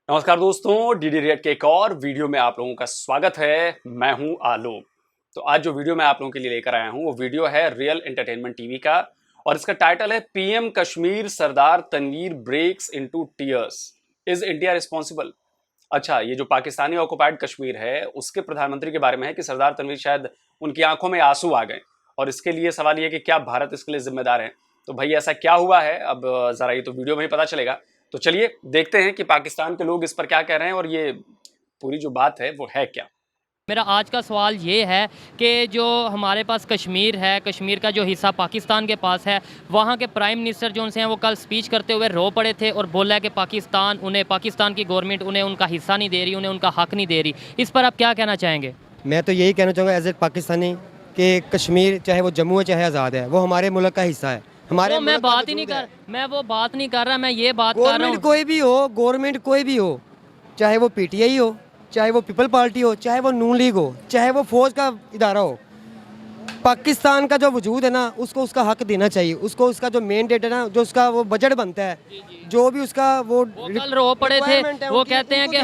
नमस्कार दोस्तों, DD react के एक और वीडियो में आप लोगों का स्वागत है। मैं हूं आलोक। तो आज जो वीडियो मैं आप लोगों के लिए लेकर आया हूं वो वीडियो है रियल एंटरटेनमेंट टीवी का और इसका टाइटल है PM Kashmir Sardar Tanvir breaks into tears, is India responsible. अच्छा, ये जो पाकिस्तानी ऑक्युपाइड कश्मीर है उसके प्रधानमंत्री के बारे में है कि सरदार तनवीर शायद उनकी आंखों में आंसू आ गए और इसके लिए सवाल ये कि क्या भारत इसके लिए जिम्मेदार है। तो भाई ऐसा क्या हुआ है, अब जरा ये तो वीडियो में ही पता चलेगा। तो चलिए देखते हैं कि पाकिस्तान के लोग इस पर क्या कह रहे हैं और ये पूरी जो बात है वो है क्या। मेरा आज का सवाल ये है कि जो हमारे पास कश्मीर है, कश्मीर का जो हिस्सा पाकिस्तान के पास है, वहाँ के प्राइम मिनिस्टर जो उनसे हैं वो कल स्पीच करते हुए रो पड़े थे और बोला है कि पाकिस्तान की गवर्नमेंट उन्हें उनका हिस्सा नहीं दे रही, उन्हें उनका हक नहीं दे रही। इस पर आप क्या कहना चाहेंगे? मैं तो यही कहना चाहूँगा एज ए पाकिस्तानी कि कश्मीर चाहे वो जम्मू है चाहे आज़ाद है, वो हमारे मुल्क का हिस्सा है। मैं वो बात नहीं कर रहा, मैं ये बात कर रहा हूँ। कोई भी हो, गवर्नमेंट कोई भी हो, चाहे वो पीटीआई हो, चाहे वो पीपल पार्टी हो, चाहे वो नून लीग हो, चाहे वो फौज का इदारा हो, पाकिस्तान का जो वजूद है ना उसको उसका हक देना चाहिए। उसको उसका जो मेनडेट है ना, जो उसका वो बजट बनता है, जो भी उसका वो कल रो पड़े थे, वो कहते हैं कि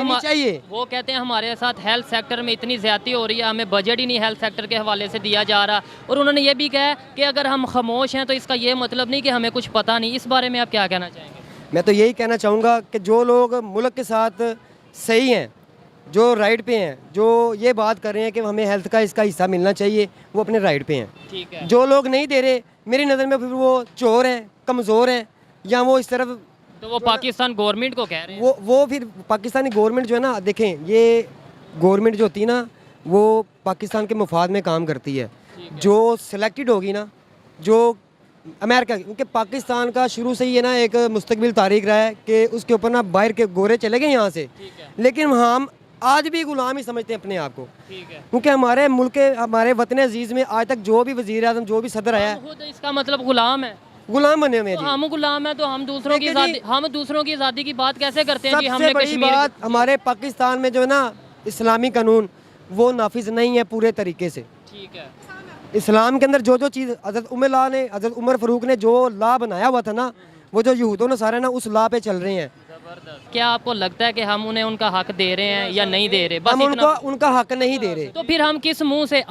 वो कहते हैं हमारे साथ हेल्थ सेक्टर में इतनी ज्यादती हो रही है, हमें बजट ही नहीं हेल्थ सेक्टर के हवाले से दिया जा रहा। और उन्होंने ये भी कहा कि अगर हम खामोश हैं तो इसका ये मतलब नहीं कि हमें कुछ पता नहीं। इस बारे में आप क्या कहना चाहेंगे? मैं तो यही कहना चाहूँगा कि जो लोग मुल्क के साथ सही हैं, जो राइट पे हैं, जो ये बात कर रहे हैं कि हमें हेल्थ का इसका हिस्सा मिलना चाहिए, वो अपने राइट पे हैं। ठीक है। जो लोग नहीं दे रहे, मेरी नज़र में फिर वो चोर हैं, कमज़ोर हैं, या वो इस तरफ तो वो पाकिस्तान गवर्नमेंट को कह रहे हैं। वो फिर पाकिस्तानी गवर्नमेंट जो है ना, देखें ये गवर्नमेंट जो होती है ना वो पाकिस्तान के मुफाद में काम करती है। जो सिलेक्टेड होगी ना, जो अमेरिका, क्योंकि पाकिस्तान का शुरू से ही है ना एक मुस्तकबिल तारीख रहा है कि उसके ऊपर ना बाहर के गोरे चले गए यहाँ से, लेकिन हम आज भी गुलाम ही समझते हैं अपने आप को। क्योंकि हमारे मुल्क के, हमारे वतन अजीज़ में आज तक जो भी वज़ीर आज़म, जो भी सदर आया, इसका मतलब गुलाम है, गुलाम बने हुए हैं। तो हम गुलाम है तो हम दूसरों की आज़ादी की बात कैसे करते हैं? सबसे बड़ी बात, हमारे पाकिस्तान में जो है ना इस्लामी कानून वो नाफिज नहीं है पूरे तरीके से। ठीक है। इस्लाम के अंदर जो जो चीज़ हज़रत उमर फ़ारूक ने जो लॉ बनाया हुआ था ना, वो जो यहूद व नसारा ना उस लॉ पे चल रहे हैं। क्या आपको लगता है कि हम उन्हें उनका हक दे रहे हैं या नहीं दे रहे? बस हम उनका हक नहीं दे रहे। तो फिर हम किस मुंह से,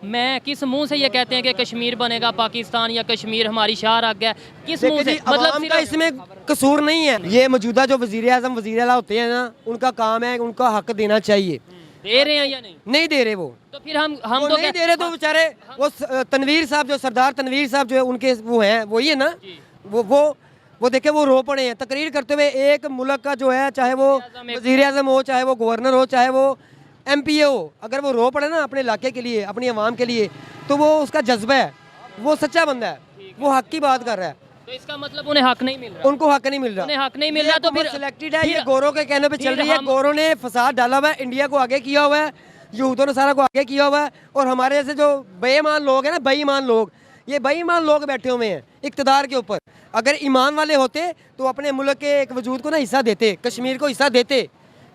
मैं किस मुंह से ये कहते हैं कि कश्मीर बनेगा पाकिस्तान या कश्मीर हमारी शाह राग है? किस मुंह से? मतलब का इसमें कसूर नहीं है। ये मौजूदा जो वज़ीर आज़म वज़ीर आला होते हैं ना, उनका काम है उनका हक देना चाहिए। दे रहे हैं या नहीं? नहीं दे रहे वो। तो फिर हम तो नहीं दे रहे, तो बेचारे वो तनवीर साहब, जो सरदार तनवीर साहब जो है उनके वो हैं, वही है ना, वो देखे वो रो पड़े हैं तकरीर करते हुए। एक मुल्क का जो है, चाहे वो वज़ीर आज़म हो, चाहे वो गवर्नर हो, चाहे वो एमपीए हो, अगर वो रो पड़े ना अपने इलाके के लिए, अपनी आवाम के लिए, तो वो उसका जज्बा है, वो सच्चा बंदा है, वो हक की बात कर रहा है। तो इसका मतलब उन्हें हक नहीं मिल रहा। उनको हक नहीं मिल रहा। उन्हें हक नहीं मिल रहा तो फिर सिलेक्टेड है, ये गोरों के कहने पे चल रही है। गोरों ने फसाद डाला हुआ है, इंडिया को आगे किया हुआ है, यहूदों ने सारा को आगे किया हुआ है। और हमारे जैसे जो बेईमान लोग हैं ना, बेईमान लोग, ये बेईमान लोग बैठे हुए हैं इक़्तिदार के ऊपर। अगर ईमान वाले होते तो अपने मुल्क के एक वजूद को ना हिस्सा देते, कश्मीर को हिस्सा देते।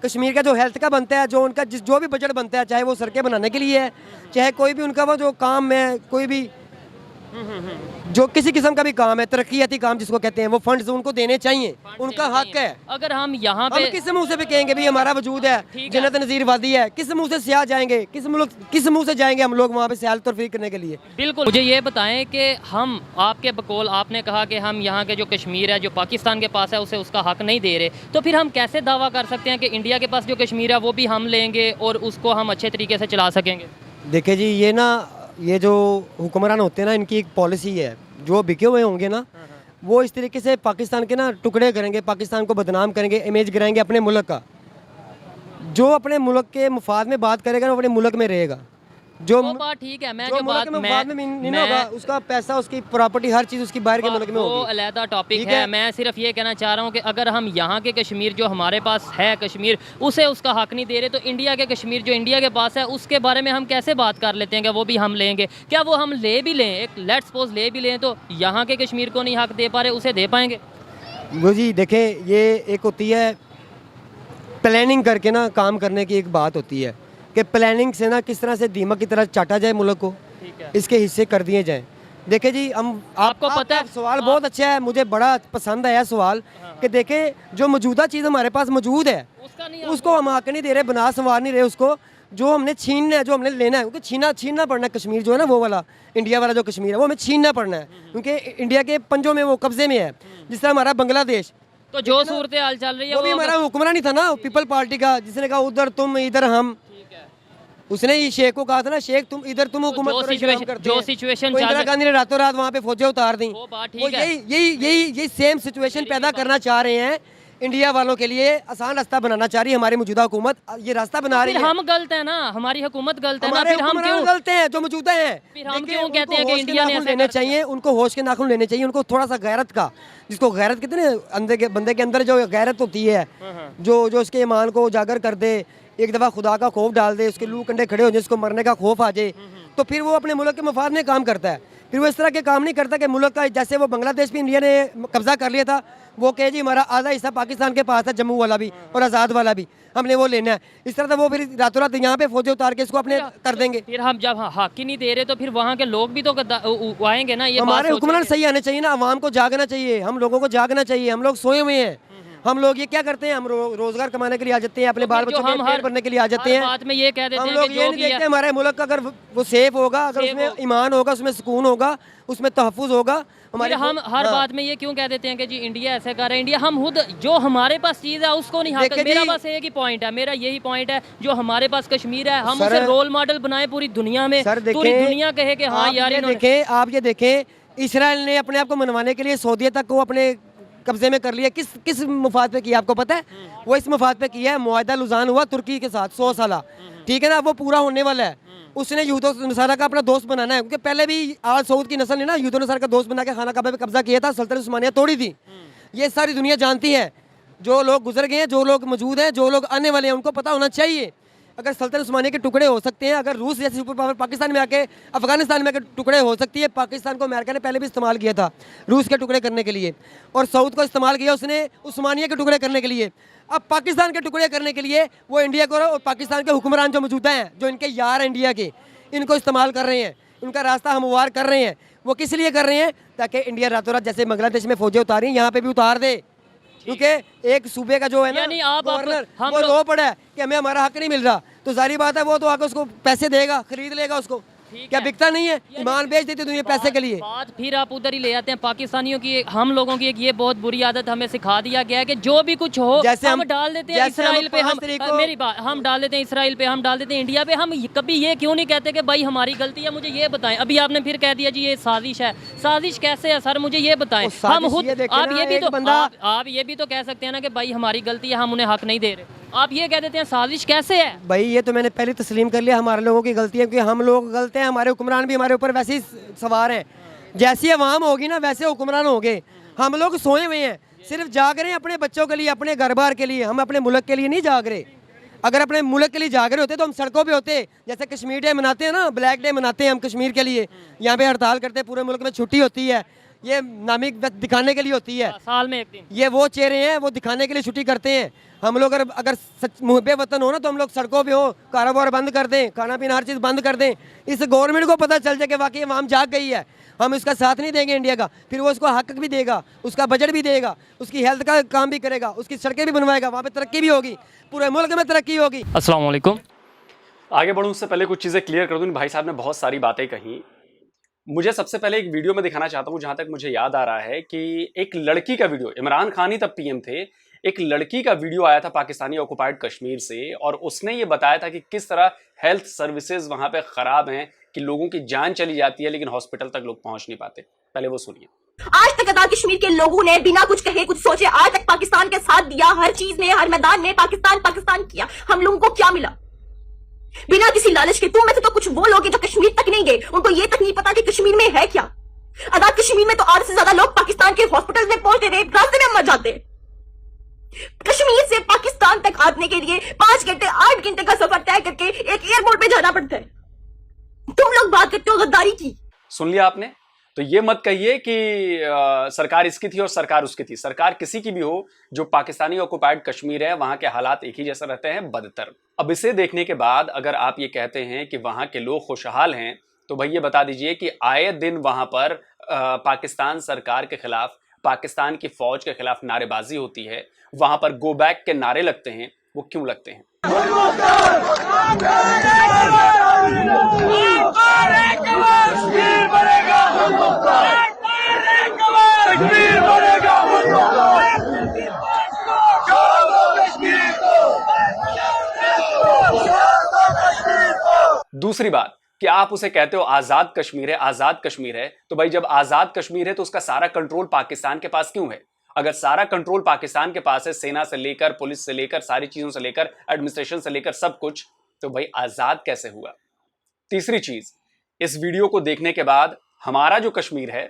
कश्मीर का जो हेल्थ का बनता है, जो उनका जो भी बजट बनता है, चाहे वो सड़कें बनाने के लिए है, चाहे कोई भी उनका वो जो काम है, कोई भी जो किसी किस्म का भी काम है, तरक्याती काम जिसको कहते हैं, वो फंड्स उनको देने चाहिए, उनका हक है। अगर हम यहाँ पे, हम किस मुंह से भी कहेंगे भी हमारा वजूद है, जन्नत नज़ीर वादी है, किस मुंह से सियाह जाएंगे, किस मुंह से जाएंगे हम लोग वहाँ पे सैर तफरीक करने के लिए? बिल्कुल। मुझे ये बताएं कि हम, आपके बकौल आपने कहा कि हम यहाँ के जो कश्मीर है, जो पाकिस्तान के पास है, उसे उसका हक नहीं दे रहे, तो फिर हम कैसे दावा कर सकते हैं कि इंडिया के पास जो कश्मीर है वो भी हम लेंगे और उसको हम अच्छे तरीके से चला सकेंगे? देखिए जी, ये जो हुक्मरान होते हैं ना, इनकी एक पॉलिसी है, जो बिके हुए होंगे ना वो इस तरीके से पाकिस्तान के ना टुकड़े करेंगे, पाकिस्तान को बदनाम करेंगे, इमेज गिराएंगे अपने मुल्क का। जो अपने मुल्क के मुफाद में बात करेगा ना, अपने मुल्क में रहेगा। जो बात ठीक है, मैं जो जो बात नहीं होगा, उसका पैसा, उसकी प्रॉपर्टी, हर चीज़ उसकी बाहर के मुल्क में होगी। वो अलग टॉपिक है। मैं सिर्फ ये कहना चाह रहा हूँ कि अगर हम यहाँ के कश्मीर जो हमारे पास है कश्मीर, उसे उसका हक नहीं दे रहे, तो इंडिया के कश्मीर जो इंडिया के पास है उसके बारे में हम कैसे बात कर लेते हैं कि वो भी हम लेंगे? क्या वो हम ले भी लें, एक लेट्स सपोज ले भी लें, तो यहाँ के कश्मीर को नहीं हक दे पा रहे, उसे दे पाएंगे? वो जी देखें, ये एक होती है प्लानिंग करके ना काम करने की एक बात होती है कि प्लानिंग से ना किस तरह से दीमक की तरह चाटा जाए मुल्क को, इसके हिस्से कर दिए जाएं। देखिए जी, हम आपको पता है सवाल बहुत अच्छा है, मुझे बड़ा पसंद आया सवाल कि देखें जो मौजूदा चीज़ हमारे पास मौजूद है उसको हम हक नहीं दे रहे, बना संवार नहीं रहे उसको, जो हमने छीनना है, जो हमने लेना है, क्योंकि छीनना पड़ना है। कश्मीर जो है ना वो वाला, इंडिया वाला जो कश्मीर है वो हमें छीनना पड़ना है, क्योंकि इंडिया के पंजों में वो कब्जे में है। जिस तरह हमारा बांग्लादेश, तो जो सूरत हाल चल रही है वो भी हमारा हुक्मरान ही था ना, पीपल पार्टी का, जिसने कहा उधर तुम इधर हम। उसने ही शेख को कहा था ना, शेख तुम इधर तुम हुकूमत करो, इस्लाम करते हैं। सिचुएशन तो इंदिरा गांधी ने रातों रात वहाँ पे फौजें उतार दी। वो बात वो ठीक है। यही सेम सिचुएशन पैदा करना चाह रहे हैं इंडिया वालों के लिए, आसान रास्ता बनाना चाह रही है हमारी मौजूदा हुकूमत, ये रास्ता बना रही है। हम गलत है ना, हमारी हुकूमत गलत है ना, हमारे फिर हम क्यों गलत हैं जो मौजूदा हैं? फिर हम क्यों कहते हैं कि इंडिया ने ऐसा लेने चाहिए, उनको होश के नाखून लेने चाहिए, उनको थोड़ा सा गैरत का, जिसको गैरत कहते हैं ना, अंदर के बंदे के अंदर जो गैरत होती है, जो उसके ईमान को उजागर कर दे, एक दफ़ा खुदा का खौफ डाल दे, उसके लू कंडे खड़े हो जाए, उसको मरने का खौफ आ जाए, तो फिर वो अपने मुल्क के मफाद में काम करता है। फिर वो इस तरह के काम नहीं करता कि मुल्क का, जैसे वो बांग्लादेश भी इंडिया ने कब्जा कर लिया था, वो कहे जी हमारा आधा हिस्सा पाकिस्तान के पास है, जम्मू वाला भी और आज़ाद वाला भी, हमने वो लेना है। इस तरह से वो फिर रातों रात यहाँ पे फौजें उतार के इसको अपने कर देंगे। फिर हम जब हक ही नहीं दे रहे तो फिर वहाँ के लोग भी तो आएंगे ना। ये हमारे हुक्मरान सही आने चाहिए ना, आवाम को जागना चाहिए, हम लोगों को जागना चाहिए। हम लोग सोए हुए हैं, हम लोग ये क्या करते हैं, हम रोजगार कमाने के लिए आ जाते हैं, अपने बाल बच्चों के पेट भरने के लिए आ जाते हैं। बात में ये कह देते हम हैं लोग ये नहीं देखते हमारे मुल्क का अगर वो सेफ होगा, अगर उसमें ईमान होगा, उसमें सुकून होगा, उसमें तहफ़्फ़ुज़ होगा। हमारे हम हर बात में ये क्यों कह देते हैं कि जी इंडिया ऐसे कर रहा है, इंडिया, हम खुद जो हमारे पास चीज़ है उसको नहीं हासिल। मेरा बस एक ही पॉइंट है, मेरा यही पॉइंट है, जो हमारे पास कश्मीर है हम उसे रोल मॉडल बनाए पूरी दुनिया में, पूरी दुनिया कहे कि हाँ यार। आप ये देखें, इसराइल ने अपने आप को मनवाने के लिए सऊदीया तक को अपने कब्जे में कर लिया। किस मुफाद पे किया आपको पता है? वो इस मुफाद पे किया है, मुआहदा लुज़ान हुआ तुर्की के साथ 100 साल, ठीक है ना, वो पूरा होने वाला है। उसने यूदो नसारा का अपना दोस्त बनाना है, क्योंकि पहले भी आल सऊद की नस्ल ने ना यूदो नसारा का दोस्त बना के खाना काबा पे कब्जा किया था, सल्तनत उस्मानिया तोड़ी थी। ये सारी दुनिया जानती है, जो लोग गुजर गए हैं, जो लोग मौजूद हैं, जो लोग आने वाले हैं, उनको पता होना चाहिए। अगर सल्तनत उस्मानिया के टुकड़े हो सकते हैं, अगर रूस जैसी सुपर पावर पाकिस्तान में आके अफगानिस्तान में आके टुकड़े हो सकती है, पाकिस्तान को अमेरिका ने पहले भी इस्तेमाल किया था रूस के टुकड़े करने के लिए, और सऊद को इस्तेमाल किया उसने उस्मानिया के टुकड़े करने के लिए। अब पाकिस्तान के टुकड़े करने के लिए वो इंडिया को और पाकिस्तान के हुक्मरान जो मौजूदा हैं, जो इनके यार हैं इंडिया के, इनको इस्तेमाल कर रहे हैं, उनका रास्ता हमवार कर रहे हैं। वो किस लिए कर रहे हैं? ताकि इंडिया रातों रात जैसे बांग्लादेश में फौजें उतारी, यहाँ पे भी उतार दे, क्योंकि एक सूबे का जो है ना गवर्नर, वो रो पड़ा है कि हमें हमारा हक नहीं मिल रहा, तो जारी बात है वो तो आके उसको पैसे देगा, खरीद लेगा उसको। क्या बिकता नहीं है? ईमान बेच देती दुनिया पैसे के लिए। बात फिर आप उधर ही ले आते हैं पाकिस्तानियों की। हम लोगों की एक ये बहुत बुरी आदत हमें सिखा दिया गया है कि जो भी कुछ हो जैसे हम डाल देते हैं इसराइल पे, मेरी बात, हम डाल देते हैं इसराइल पे, हम डाल देते हैं इंडिया पे। हम कभी ये क्यों नहीं कहते कि भाई हमारी गलती है? मुझे ये बताएं। अभी आपने फिर कह दिया जी ये साजिश है। साजिश कैसे है सर, मुझे ये बताएं। हम खुद, आप ये भी तो कह सकते हैं ना कि भाई हमारी गलती है, हम उन्हें हक नहीं दे रहे। आप ये कह देते हैं साजिश कैसे है? भाई ये तो मैंने पहले तस्लीम कर लिया, हमारे लोगों की गलती है, क्योंकि हम लोग गलत हैं, हमारे हुक्मरान भी हमारे ऊपर वैसे ही सवार हैं। जैसी अवाम होगी ना वैसे हुक्मरान होंगे। हम लोग सोए हुए हैं, सिर्फ जाग रहे हैं अपने बच्चों के लिए, अपने घर बार के लिए, हम अपने मुल्क के लिए नहीं जाग रहे। अगर अपने मुल्क के लिए जाग रहे होते तो हम सड़कों पे होते, जैसे कश्मीर डे मनाते हैं ना, ब्लैक डे मनाते हैं हम कश्मीर के लिए, यहाँ पे हड़ताल करते हैं, पूरे मुल्क में छुट्टी होती है, ये नामी दिखाने के लिए होती है, साल में एक दिन। ये वो चेहरे हैं, वो दिखाने के लिए छुट्टी करते हैं। हम लोग अगर मुहब्बे वतन हो ना, तो हम लोग सड़कों पे हो, कारोबार बंद कर दें, खाना पीना हर चीज़ बंद कर दें। इस गवर्नमेंट को पता चल जाए कि वाकई आवाम जाग गई है, हम इसका साथ नहीं देंगे इंडिया का, फिर वो उसको हक भी देगा, उसका बजट भी देगा, उसकी हेल्थ का काम भी करेगा, उसकी सड़कें भी बनवाएगा, वहाँ पे तरक्की भी होगी, पूरे मुल्क में तरक्की होगी। अस्सलाम वालेकुम। आगे बढ़ूँ उससे पहले कुछ चीज़ें क्लियर कर दूँ। भाई साहब ने बहुत सारी बातें कही। मुझे सबसे पहले एक वीडियो में दिखाना चाहता हूँ, जहाँ तक मुझे याद आ रहा है कि एक लड़की का वीडियो, इमरान खान ही तब पीएम थे, एक लड़की का वीडियो आया था पाकिस्तानी ऑक्युपाइड कश्मीर से, और उसने ये बताया था कि किस तरह हेल्थ सर्विसेज वहाँ पे ख़राब हैं कि लोगों की जान चली जाती है लेकिन हॉस्पिटल तक लोग पहुँच नहीं पाते। पहले वो सुनिए। आज तक आजाद कश्मीर के लोगों ने बिना कुछ कहे कुछ सोचे आज तक पाकिस्तान के साथ दिया, हर चीज में, हर मैदान में पाकिस्तान पाकिस्तान किया। हम लोगों को क्या मिला? बिना किसी लालच के। तुम में से तो कुछ वो लोग हैं जो कश्मीर तक नहीं गए, उनको ये तक नहीं पता कि कश्मीर में है क्या। आजाद कश्मीर में तो आधे से ज्यादा लोग पाकिस्तान के हॉस्पिटल में पहुंचते रहे, रास्ते में मर जाते। कश्मीर से पाकिस्तान तक आने के लिए 5 घंटे 8 घंटे का सफर तय करके एक एयरपोर्ट पे जाना पड़ता है। तुम लोग बात करते हो गद्दारी की। सुन लिया आपने? तो ये मत कहिए कि सरकार इसकी थी और सरकार उसकी थी। सरकार किसी की भी हो, जो पाकिस्तानी ऑक्युपाइड कश्मीर है वहां के हालात एक ही जैसे रहते हैं, बदतर। अब इसे देखने के बाद अगर आप ये कहते हैं कि वहां के लोग खुशहाल हैं, तो भाई ये बता दीजिए कि आए दिन वहां पर पाकिस्तान सरकार के खिलाफ, पाकिस्तान की फौज के खिलाफ नारेबाजी होती है, वहां पर गो बैक के नारे लगते हैं, वो क्यों लगते हैं? दूसरी बात कि आप उसे कहते हो आजाद कश्मीर है, आजाद कश्मीर है, तो भाई जब आजाद कश्मीर है तो उसका सारा कंट्रोल पाकिस्तान के पास क्यों है? अगर सारा कंट्रोल पाकिस्तान के पास है, सेना से लेकर, पुलिस से लेकर, सारी चीजों से लेकर, एडमिनिस्ट्रेशन से लेकर सब कुछ, तो भाई आजाद कैसे हुआ? तीसरी चीज, इस वीडियो को देखने के बाद हमारा जो कश्मीर है,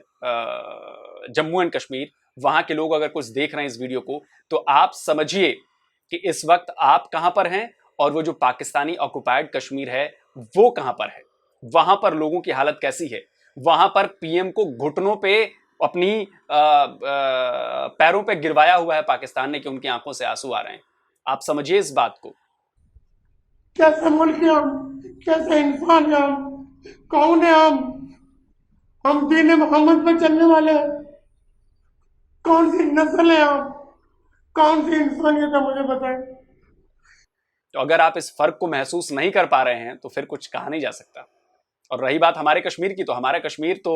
जम्मू एंड कश्मीर, वहां के लोग अगर कुछ देख रहे हैं इस वीडियो को, तो आप समझिए कि इस वक्त आप कहां पर हैं और वो जो पाकिस्तानी ऑक्युपाइड कश्मीर है वो कहां पर है। वहां पर लोगों की हालत कैसी है। वहां पर पीएम को घुटनों पे अपनी पैरों पे गिरवाया हुआ है पाकिस्तान ने कि उनकी आंखों से आंसू आ रहे हैं। आप समझिए इस बात को। कैसे मुल्क है हम, कैसे इंसान है हम, कौन है हम दीन मोहम्मद पर चलने वाले हैं, कौन सी नस्ल है हम, कौन सी इंसानियत है, मुझे बताएं। तो अगर आप इस फर्क को महसूस नहीं कर पा रहे हैं तो फिर कुछ कहा नहीं जा सकता। और रही बात हमारे कश्मीर की, तो हमारा कश्मीर तो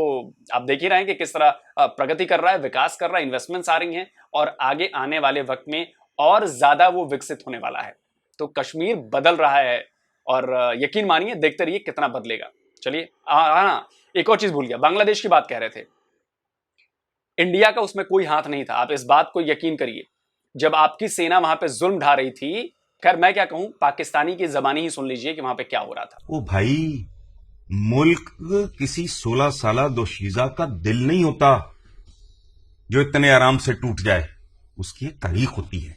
आप देख ही रहे हैं कि किस तरह प्रगति कर रहा है, विकास कर रहा है, इन्वेस्टमेंट्स आ रही हैं और आगे आने वाले वक्त में और ज्यादा वो विकसित होने वाला है। तो कश्मीर बदल रहा है और यकीन मानिए देखते रहिए कितना बदलेगा। चलिए, हाँ, एक और चीज भूल गया, बांग्लादेश की बात कह रहे थे। इंडिया का उसमें कोई हाथ नहीं था। आप इस बात को यकीन करिए, जब आपकी सेना वहां पे जुल्म ढा रही थी, खैर मैं क्या कहूं, पाकिस्तानी की जबानी ही सुन लीजिए कि वहां पे क्या हो रहा था। ओ भाई, मुल्क किसी 16 साला दोशीजा का दिल नहीं होता जो इतने आराम से टूट जाए। उसकी एक तारीख होती है,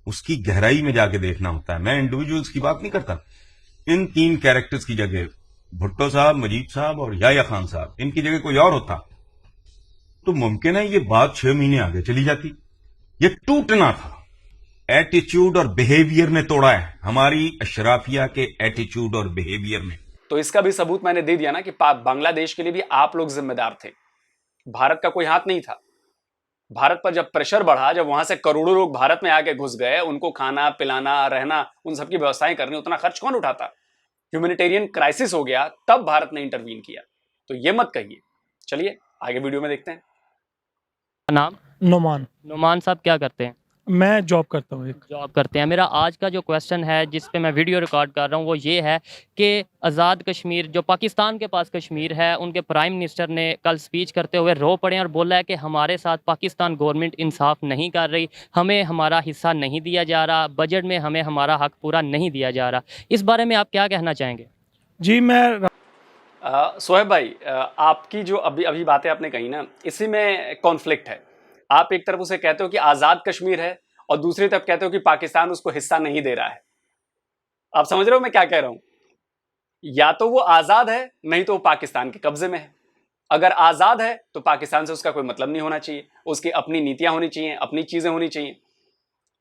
उसकी गहराई में जाके देखना होता है। मैं इंडिविजुअल्स की बात नहीं करता। इन 3 कैरेक्टर्स की जगह भुट्टो साहब, मजीद साहब और याया खान साहब, इनकी जगह कोई और होता तो मुमकिन है ये बात 6 महीने आगे चली जाती। ये टूटना था। एटीट्यूड और बिहेवियर ने तोड़ा है, हमारी अशराफिया के एटीट्यूड और बिहेवियर ने। तो इसका भी सबूत मैंने दे दिया ना कि बांग्लादेश के लिए भी आप लोग जिम्मेदार थे, भारत का कोई हाथ नहीं था। भारत पर जब प्रेशर बढ़ा, जब वहां से करोड़ों लोग भारत में आके घुस गए, उनको खाना पिलाना, रहना, उन सबकी व्यवस्थाएं करनी, उतना खर्च कौन उठाता? ह्यूमैनिटेरियन क्राइसिस हो गया, तब भारत ने इंटरवीन किया। तो ये मत कहिए। चलिए आगे वीडियो में देखते हैं। नाम? नोमान साहब क्या करते हैं? मैं जॉब करता हूँ, एक जॉब करते हैं। मेरा आज का जो क्वेश्चन है जिस पे मैं वीडियो रिकॉर्ड कर रहा हूँ वो ये है कि आज़ाद कश्मीर जो पाकिस्तान के पास कश्मीर है, उनके प्राइम मिनिस्टर ने कल स्पीच करते हुए रो पड़े और बोला है कि हमारे साथ पाकिस्तान गवर्नमेंट इंसाफ नहीं कर रही, हमें हमारा हिस्सा नहीं दिया जा रहा, बजट में हमें हमारा हक पूरा नहीं दिया जा रहा। इस बारे में आप क्या कहना चाहेंगे? जी, मैं सोहेब भाई, आपकी जो अभी बातें आपने कही ना, इसी में कॉन्फ्लिक्ट है। आप एक तरफ उसे कहते हो कि आज़ाद कश्मीर है और दूसरी तरफ कहते हो कि पाकिस्तान उसको हिस्सा नहीं दे रहा है। आप समझ रहे हो मैं क्या कह रहा हूं? या तो वो आज़ाद है, नहीं तो वो पाकिस्तान के कब्जे में है। अगर आज़ाद है तो पाकिस्तान से उसका कोई मतलब नहीं होना चाहिए, उसकी अपनी नीतियां होनी चाहिए, अपनी चीज़ें होनी चाहिए।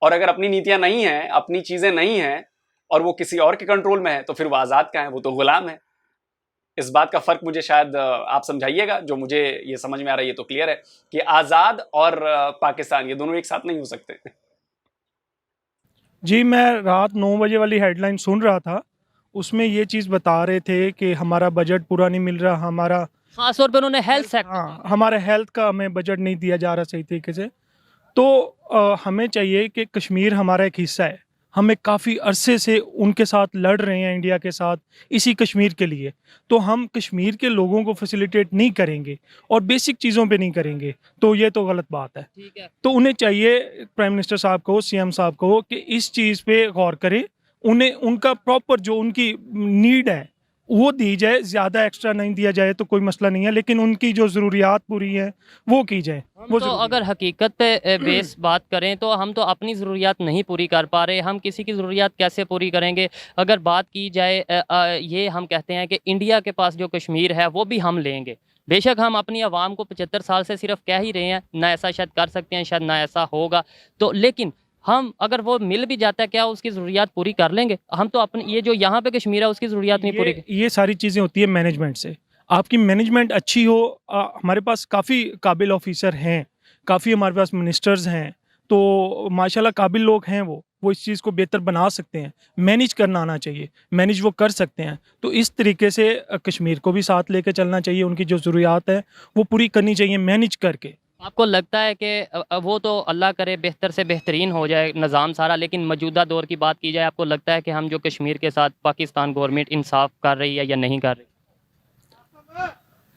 और अगर अपनी नीतियां नहीं हैं, अपनी चीज़ें नहीं हैं और वो किसी और के कंट्रोल में है, तो फिर वो आज़ाद का है, वो तो गुलाम है। इस बात का फर्क मुझे शायद आप समझाइएगा। जो मुझे ये समझ में आ रहा है ये तो क्लियर है कि आज़ाद और पाकिस्तान ये दोनों एक साथ नहीं हो सकते। जी, मैं रात 9 बजे वाली हेडलाइन सुन रहा था, उसमें ये चीज़ बता रहे थे कि हमारा बजट पूरा नहीं मिल रहा, हमारा खास तौर पर उन्होंने हेल्थ सेक्टर, हाँ, हमारे हेल्थ का हमें बजट नहीं दिया जा रहा सही तरीके से। तो हमें चाहिए कि कश्मीर हमारा एक हिस्सा है, हमें काफ़ी अरसे से उनके साथ लड़ रहे हैं, इंडिया के साथ, इसी कश्मीर के लिए। तो हम कश्मीर के लोगों को फैसिलिटेट नहीं करेंगे और बेसिक चीज़ों पे नहीं करेंगे, तो ये तो गलत बात है। ठीक है। तो उन्हें चाहिए, प्राइम मिनिस्टर साहब को, सीएम साहब को, कि इस चीज़ पे गौर करें, उन्हें उनका प्रॉपर जो उनकी नीड है वो दी जाए। ज़्यादा एक्स्ट्रा नहीं दिया जाए तो कोई मसला नहीं है, लेकिन उनकी जो ज़रूरियात पूरी है वो की जाए। हम तो अगर हकीकत पे बेस बात करें तो हम तो अपनी ज़रूरियात नहीं पूरी कर पा रहे, हम किसी की ज़रूरियात कैसे पूरी करेंगे? अगर बात की जाए ये हम कहते हैं कि इंडिया के पास जो कश्मीर है वो भी हम लेंगे। बेशक हम अपनी आवाम को 75 साल से सिर्फ कह ही रहे हैं, ना ऐसा शायद कर सकते हैं, शायद ना ऐसा होगा, तो लेकिन हम अगर वो मिल भी जाता है, क्या उसकी ज़रूरियात पूरी कर लेंगे? हम तो अपनी ये जो यहाँ पे कश्मीर है उसकी ज़रूरियात नहीं पूरी। ये सारी चीज़ें होती है मैनेजमेंट से। आपकी मैनेजमेंट अच्छी हो, हमारे पास काफ़ी काबिल ऑफिसर हैं, काफ़ी हमारे पास मिनिस्टर्स हैं, तो माशाल्लाह काबिल लोग हैं, वो इस चीज़ को बेहतर बना सकते हैं। मैनेज करना आना चाहिए, मैनेज वो कर सकते हैं। तो इस तरीके से कश्मीर को भी साथ लेकर चलना चाहिए, उनकी जो ज़रूरियात है वो पूरी करनी चाहिए मैनेज करके। आपको लगता है कि वो तो अल्लाह करे बेहतर से बेहतरीन हो जाए निज़ाम सारा, लेकिन मौजूदा दौर की बात की जाए, आपको लगता है कि हम जो कश्मीर के साथ पाकिस्तान गवर्नमेंट इंसाफ कर रही है या नहीं कर रही?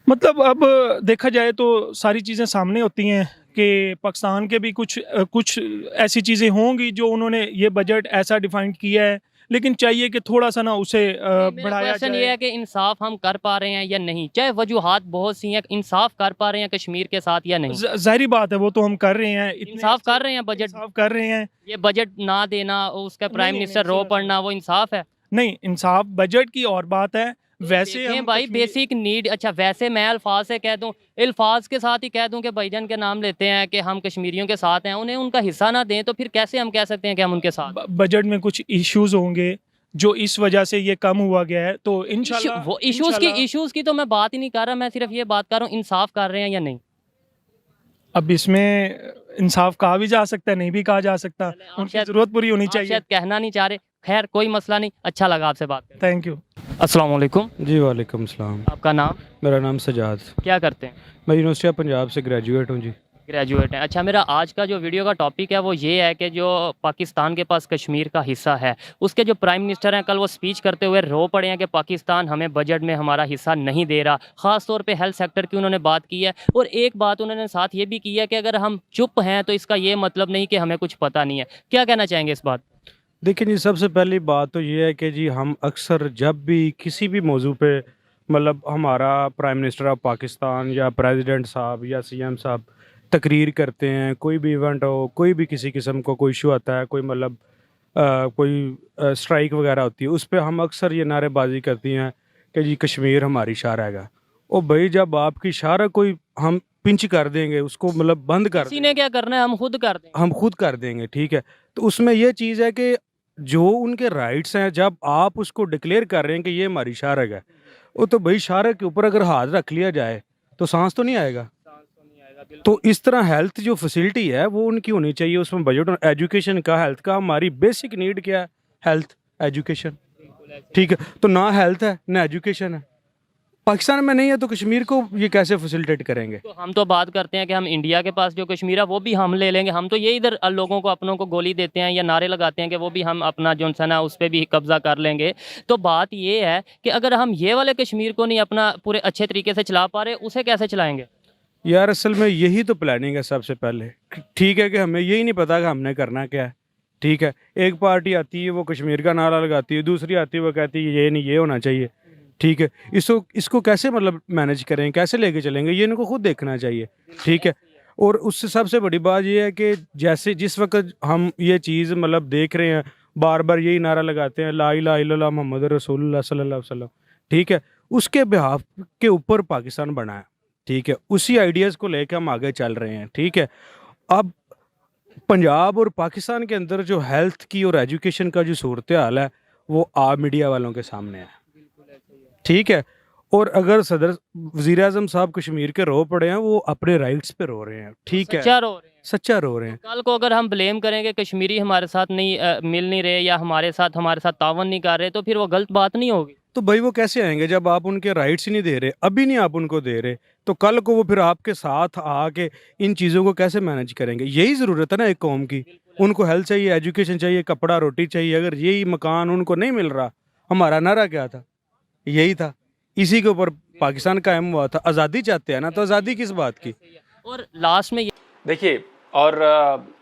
मतलब अब देखा जाए तो सारी चीज़ें सामने होती हैं कि पाकिस्तान के भी कुछ ऐसी चीज़ें होंगी जो उन्होंने ये बजट ऐसा डिफाइन किया है, लेकिन चाहिए कि थोड़ा सा ना उसे बढ़ाया क्वेश्चन जाए। ये है कि इंसाफ हम कर पा रहे हैं या नहीं, चाहे वजूहात बहुत सी हैं, इंसाफ कर पा रहे हैं कश्मीर के साथ या नहीं? जाहिर बात है, वो तो हम कर रहे हैं, इंसाफ कर रहे हैं, बजट इंसाफ कर रहे हैं। ये बजट ना देना, उसका प्राइम नहीं, मिनिस्टर नहीं, रो सुनो, पड़ना, वो इंसाफ है? नहीं, इंसाफ बजट की और बात है। वैसे देखें हम भाई कश्मीर- बेसिक नीड, अच्छा वैसे मैं अल्फाज से कह दूं, अल्फाज के साथ ही कह दूं कि भाईजान के नाम लेते हैं कि हम कश्मीरियों के साथ हैं, उन्हें उनका हिस्सा ना दें तो फिर कैसे हम कह सकते हैं कि हम उनके साथ? बजट में कुछ इश्यूज होंगे जो इस वजह से ये कम हुआ गया है, तो इंशाल्लाह वो इश्यूज की तो मैं बात ही नहीं कर रहा, मैं सिर्फ ये बात कर रहा हूँ इंसाफ कर रहे हैं या नहीं। अब इसमें इंसाफ कहा भी जा सकता है, नहीं भी कहा जा सकता, आप उनकी शायद- जरूरत पूरी होनी आप चाहिए। शायद कहना नहीं चाह रहे, खैर कोई मसला नहीं, अच्छा लगा आपसे बात करके। Thank you. अस्सलाम वालेकुम, जी वालेकुम सलाम। आपका नाम? मेरा नाम सजाद, क्या करते हैं? मैं यूनिवर्सिटी ऑफ पंजाब से ग्रेजुएट हूँ जी। ग्रेजुएट हैं। अच्छा, मेरा आज का जो वीडियो का टॉपिक है वो ये है कि जो पाकिस्तान के पास कश्मीर का हिस्सा है, उसके जो प्राइम मिनिस्टर हैं कल वो स्पीच करते हुए रो पड़े हैं कि पाकिस्तान हमें बजट में हमारा हिस्सा नहीं दे रहा। ख़ास तौर पे हेल्थ सेक्टर की उन्होंने बात की है, और एक बात उन्होंने साथ ये भी की है कि अगर हम चुप हैं तो इसका ये मतलब नहीं कि हमें कुछ पता नहीं है। क्या कहना चाहेंगे इस बात? देखिए जी, सबसे पहली बात तो ये है कि जी हम अक्सर जब भी किसी भी मौजू पे, मतलब हमारा प्राइम मिनिस्टर ऑफ पाकिस्तान या प्रेसिडेंट साहब या सीएम साहब तकरीर करते हैं, कोई भी इवेंट हो, कोई भी किसी किस्म का कोई इशू आता है, कोई मतलब कोई स्ट्राइक वगैरह होती है, उस पर हम अक्सर ये नारेबाजी करती हैं कि जी कश्मीर हमारी शार हैगा। ओ भाई, जब आपकी शार कोई हम पिंच कर देंगे, उसको मतलब बंद कर किसी ने क्या करना है, हम खुद कर दें। हम खुद कर देंगे, ठीक है। तो उसमें ये चीज़ है कि जो उनके राइट्स हैं, जब आप उसको डिक्लेयर कर रहे हैं कि ये हमारी शारक है, वो तो भाई शारक के ऊपर अगर हाथ रख लिया जाए तो सांस तो नहीं आएगा। तो इस तरह हेल्थ जो फैसिलिटी है वो उनकी होनी चाहिए, उसमें बजट, एजुकेशन का, हेल्थ का, हमारी बेसिक नीड क्या है, हेल्थ एजुकेशन, ठीक है। तो ना हेल्थ है ना एजुकेशन है, पाकिस्तान में नहीं है, तो कश्मीर को ये कैसे फैसिलिटेट करेंगे? तो हम तो बात करते हैं कि हम इंडिया के पास जो कश्मीर है वो भी हम ले लेंगे, हम तो ये इधर लोगों को अपनों को गोली देते हैं या नारे लगाते हैं कि वो भी हम अपना जो है उस पर भी कब्जा कर लेंगे। तो बात ये है कि अगर हम ये वाले कश्मीर को नहीं अपना पूरे अच्छे तरीके से चला पा रहे, उसे कैसे चलाएंगे? यार असल में यही तो प्लानिंग है सबसे पहले, ठीक है, कि हमें यही नहीं पता कि हमने करना क्या है, ठीक है। एक पार्टी आती है वो कश्मीर का नारा लगाती है, दूसरी आती है वो कहती है ये नहीं, ये होना चाहिए, ठीक है। इसको कैसे मतलब मैनेज करें, कैसे लेके चलेंगे, ये इनको खुद देखना चाहिए, ठीक है। और उससे सबसे बड़ी बात ये है कि जैसे जिस वक्त हम ये चीज़ मतलब देख रहे हैं, बार बार यही नारा लगाते हैं, ला इलाहा इल्लल्लाह मोहम्मद रसूलुल्लाह सल्लल्लाहु अलैहि वसल्लम, ठीक है, उसके बिहाफ के ऊपर पाकिस्तान बना है, ठीक है। उसी आइडियाज़ को लेकर हम आगे चल रहे हैं, ठीक है। अब पंजाब और पाकिस्तान के अंदर जो हेल्थ की और एजुकेशन का जो सूरत हाल है वो आप मीडिया वालों के सामने है, ठीक है। और अगर सदर वज़ीर आज़म साहब कश्मीर के रो पड़े हैं, वो अपने राइट्स पे रो रहे हैं, ठीक है, सच्चा रो रहे हैं। सच्चा रो रहे हैं। कल को अगर हम ब्लेम करेंगे कश्मीरी हमारे साथ नहीं मिल नहीं रहे या हमारे साथ तावन नहीं कर रहे, तो फिर वो गलत बात नहीं होगी। तो भाई वो कैसे आएंगे जब आप उनके राइट्स ही नहीं दे रहे, अभी नहीं आप उनको दे रहे, तो कल को वो फिर आपके साथ आके इन चीज़ों को कैसे मैनेज करेंगे? यही ज़रूरत है ना एक कौम की, उनको हेल्थ चाहिए, एजुकेशन चाहिए, कपड़ा रोटी चाहिए। अगर यही मकान उनको नहीं मिल रहा, हमारा नारा क्या था? यही था, इसी के ऊपर पाकिस्तान कायम हुआ था। आज़ादी चाहते हैं ना, तो आज़ादी किस बात की? और लास्ट में देखिए, और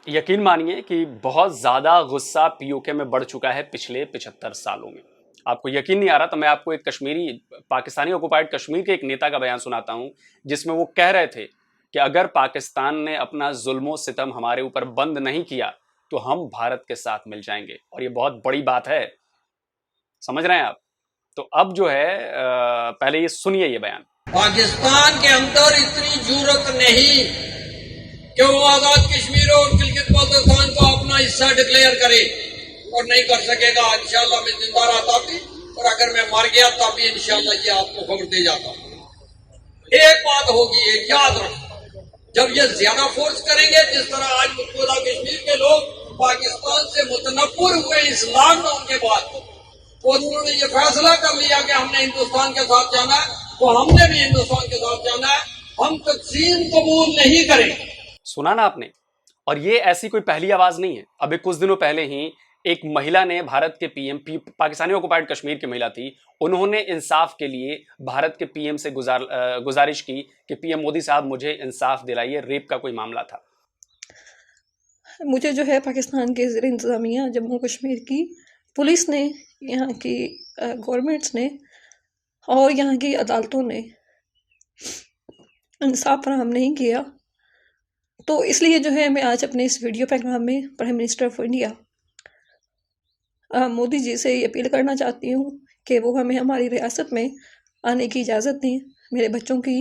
यकीन मानिए कि बहुत ज़्यादा गुस्सा पीओके में बढ़ चुका है पिछले 75 सालों में। आपको यकीन नहीं आ रहा तो मैं आपको एक कश्मीरी, पाकिस्तानी ऑक्युपाइड कश्मीर के एक नेता का बयान सुनाता हूं, जिसमें वो कह रहे थे कि अगर पाकिस्तान ने अपना जुल्मो सितम हमारे ऊपर बंद नहीं किया तो हम भारत के साथ मिल जाएंगे। और ये बहुत बड़ी बात है, समझ रहे हैं आप? तो अब जो है पहले ये सुनिए ये बयान। पाकिस्तान के अंदर इतनी जरूरत नहीं कि वो आजाद कश्मीर और गिलगित बाल्टिस्तान को अपना हिस्सा डिक्लेयर करे, और नहीं कर सकेगा। इंशाल्लाह मैं जिंदा रहता भी, और अगर मैं मर गया तब भी इंशाल्लाह ये आपको खबर दे जाता। एक बात होगी, एक याद रखो, जब ये ज्यादा फोर्स करेंगे, जिस तरह आज मुतहदा कश्मीर के लोग पाकिस्तान से मुतनफर हुए इस लॉकडाउन के बाद, और उन्होंने ये फैसला कर लिया कि हमने हिंदुस्तान के साथ जाना है, तो हमने भी हिंदुस्तान के साथ जाना है। हम तकसीम कबूल नहीं करेंगे। सुना ना आपने? और ये ऐसी कोई पहली आवाज नहीं है। अभी कुछ दिनों पहले ही एक महिला ने भारत के पीएम, पाकिस्तानी ऑक्युपाइड कश्मीर की महिला थी, उन्होंने इंसाफ के लिए भारत के पीएम से गुजारिश की कि पीएम मोदी साहब मुझे इंसाफ दिलाइए, रेप का कोई मामला था। मुझे जो है पाकिस्तान के ज़ेर इंतज़ामिया जम्मू कश्मीर की पुलिस ने, यहाँ की गवर्नमेंट्स ने और यहाँ की अदालतों ने इंसाफ फराहम नहीं किया। तो इसलिए जो है मैं आज अपने इस वीडियो पैगाम में prime minister of India Modi ji से ये अपील करना चाहती हूँ कि वो हमें हमारी रियासत में आने की इजाज़त दें। मेरे बच्चों की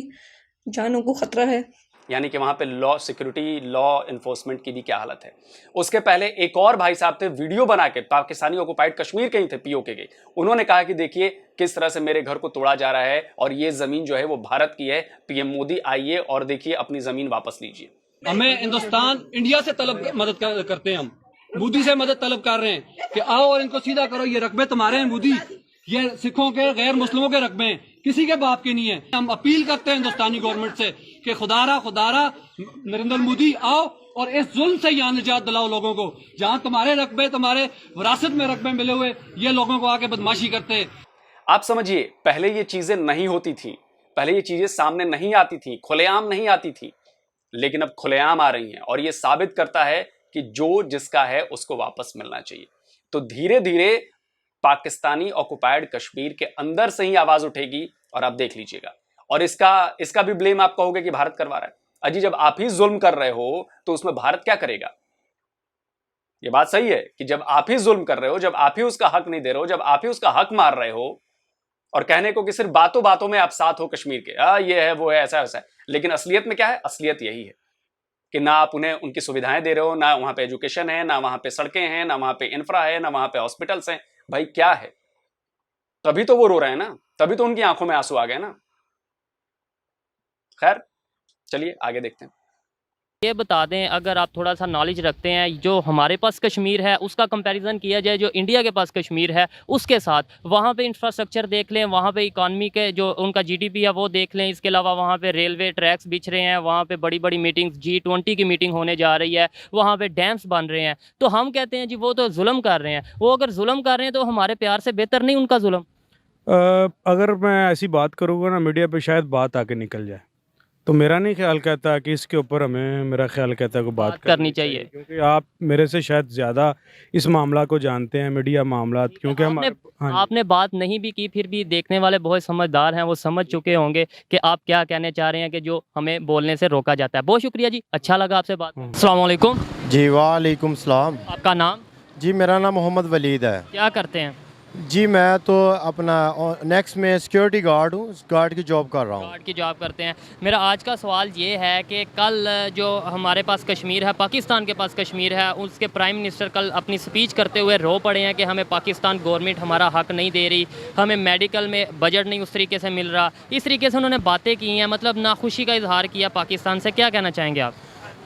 जानों को ख़तरा है। यानी कि वहां पे लॉ सिक्योरिटी, लॉ इन्फोर्समेंट की भी क्या हालत है। उसके पहले एक और भाई साहब थे, वीडियो बना के, पाकिस्तानी ऑक्युपाइड कश्मीर के ही थे, पीओके के। उन्होंने कहा कि देखिए किस तरह से मेरे घर को तोड़ा जा रहा है और ये जमीन जो है वो भारत की है। पीएम मोदी आइए और देखिए अपनी जमीन वापस लीजिए। हमें हिंदुस्तान इंडिया से मदद करते हैं, हम मोदी से मदद तलब कर रहे हैं कि आओ और इनको सीधा करो, ये रकबे तुम्हारे हैं मोदी, ये सिखों के, गैर मुस्लिमों के रकबे हैं, किसी के बाप के नहीं है। हम अपील करते हैं हिंदुस्तानी गवर्नमेंट से कि खुदारा नरेंद्र मोदी आओ और इस जुल्म से यहाँ निजात दिलाओ लोगों को। जहाँ तुम्हारे रकबे, तुम्हारे विरासत में रकबे मिले हुए, ये लोगों को आके बदमाशी करते हैं। आप समझिए, पहले ये चीजें नहीं होती थी, पहले ये चीजें सामने नहीं आती थी, खुलेआम नहीं आती थी, लेकिन अब खुलेआम आ रही हैं और ये साबित करता है कि जो जिसका है उसको वापस मिलना चाहिए। तो धीरे धीरे पाकिस्तानी ऑक्युपाइड कश्मीर के अंदर से ही आवाज उठेगी और आप देख लीजिएगा। और इसका भी ब्लेम आप कहोगे कि भारत करवा रहा है। अजी, जब आप ही जुल्म कर रहे हो तो उसमें भारत क्या करेगा? ये बात सही है कि जब आप ही जुल्म कर रहे हो, जब आप ही उसका हक नहीं दे रहे हो, जब आप ही उसका हक मार रहे हो और कहने को कि सिर्फ बातों बातों में आप साथ हो कश्मीर के, ये है, वो है, ऐसा वैसा है, लेकिन असलियत में क्या है? असलियत यही है कि ना आप उन्हें उनकी सुविधाएं दे रहे हो, ना वहां पे एजुकेशन है, ना वहां पे सड़कें हैं, ना वहां पे इंफ्रा है, ना वहां पे हॉस्पिटल्स हैं। भाई क्या है? तभी तो वो रो रहे हैं ना, तभी तो उनकी आंखों में आंसू आ गए ना। खैर, चलिए आगे देखते हैं। ये बता दें, अगर आप थोड़ा सा नॉलेज रखते हैं, जो हमारे पास कश्मीर है उसका कंपैरिजन किया जाए जो इंडिया के पास कश्मीर है उसके साथ, वहाँ पे इंफ्रास्ट्रक्चर देख लें, वहाँ पे इकॉनमी के जो उनका जीडीपी है वो देख लें। इसके अलावा वहाँ पे रेलवे ट्रैक्स बिछ रहे हैं, वहाँ पे बड़ी बड़ी मीटिंग्स, G20 की मीटिंग होने जा रही है, वहाँ पे डैम्स बन रहे हैं। तो हम कहते हैं जी वो तो जुल्म कर रहे हैं। वो अगर जुल्म कर रहे हैं तो हमारे प्यार से बेहतर नहीं उनका जुल्म? अगर मैं ऐसी बात करूँगा ना मीडिया पे, शायद बात आके निकल जाए। तो मेरा नहीं ख्याल कहता कि इसके ऊपर हमें, मेरा ख्याल कहता है कि बात करनी चाहिए, क्योंकि आप मेरे से शायद ज़्यादा इस मामला को जानते हैं, मीडिया मामला, क्योंकि आपने बात नहीं भी की, फिर भी देखने वाले बहुत समझदार हैं, वो समझ चुके होंगे कि आप क्या कहने चाह रहे हैं कि जो हमें बोलने से रोका जाता है। बहुत शुक्रिया जी, अच्छा लगा आपसे बात। अस्सलाम वालेकुम। जी वालेकुम सलाम। आपका नाम? जी मेरा नाम मोहम्मद वलीद है। क्या करते हैं? जी मैं तो अपना नेक्स्ट में सिक्योरिटी गार्ड हूँ, गार्ड की जॉब कर रहा हूँ। गार्ड की जॉब करते हैं। मेरा आज का सवाल ये है कि कल जो हमारे पास कश्मीर है, पाकिस्तान के पास कश्मीर है, उसके प्राइम मिनिस्टर कल अपनी स्पीच करते हुए रो पड़े हैं कि हमें पाकिस्तान गवर्नमेंट हमारा हक नहीं दे रही, हमें मेडिकल में बजट नहीं उस तरीके से मिल रहा। इस तरीके से उन्होंने बातें की हैं, मतलब नाखुशी का इजहार किया पाकिस्तान से। क्या कहना चाहेंगे आप?